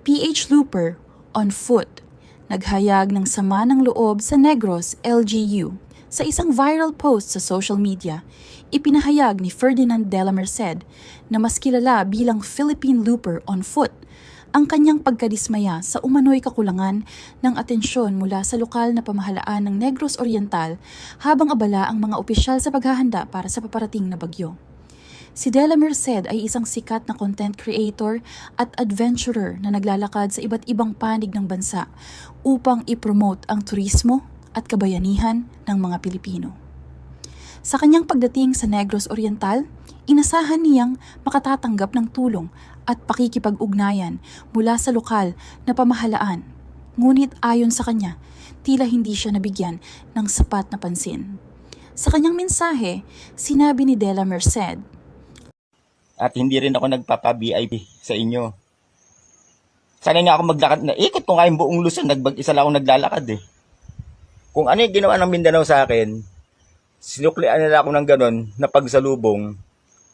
PH Looper on foot. Naghayag ng sama ng loob sa Negros LGU. Sa isang viral post sa social media, ipinahayag ni Ferdinand de la Merced na mas kilala bilang Philippine Looper on foot ang kanyang pagkadismaya sa umano'y kakulangan ng atensyon mula sa lokal na pamahalaan ng Negros Oriental habang abala ang mga opisyal sa paghahanda para sa paparating na bagyo. Si De La Merced ay isang sikat na content creator at adventurer na naglalakad sa iba't ibang panig ng bansa upang ipromote ang turismo at kabayanihan ng mga Pilipino. Sa kanyang pagdating sa Negros Oriental, inasahan niyang makatatanggap ng tulong at pakikipag-ugnayan mula sa lokal na pamahalaan. Ngunit ayon sa kanya, tila hindi siya nabigyan ng sapat na pansin. Sa kanyang mensahe, sinabi ni De La Merced, "At hindi rin ako nagpapa-VIP sa inyo. Sanay nga ako maglakad na ikot ko nga yung buong Luzon, isa lang ako naglalakad eh. Kung ano yung ginawa ng Mindanao sa akin, sinuklian nila ako ng ganon na pagsalubong.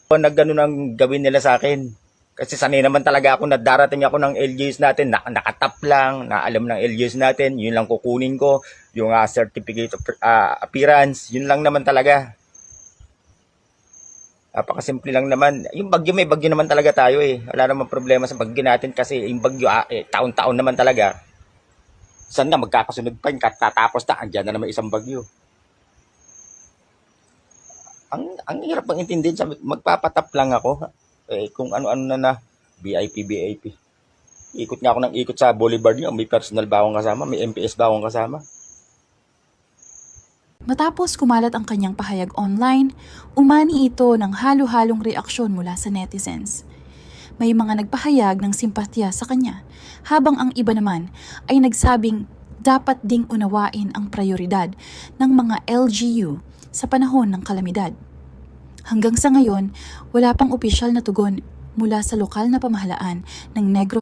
Nagganon ang gawin nila sa akin. Kasi sanay naman talaga ako na darating ako ng LGUs natin, nakatap lang, na alam ng LGUs natin, yun lang kukunin ko, yung certificate of appearance, yun lang naman talaga. Napakasimple lang naman. Yung bagyo, may bagyo naman talaga tayo eh. Wala namang problema sa bagyo natin kasi yung bagyo, taon-taon naman talaga. Saan na magkakasunod pa yung katatapos na, andyan na naman isang bagyo. Ang hirap pang intindihin, magpapatap lang ako. Kung ano-ano na VIP. Ikot nga ako ng ikot sa Boulevard niyo, may personal ba akong kasama, may MPS ba akong kasama. matapos kumalat ang kanyang pahayag online, umani ito ng halo-halong reaksyon mula sa netizens. May mga nagpahayag ng simpatya sa kanya, habang ang iba naman ay nagsabing dapat ding unawain ang prioridad ng mga LGU sa panahon ng kalamidad. Hanggang sa ngayon, wala pang opisyal na tugon mula sa lokal na pamahalaan ng Negros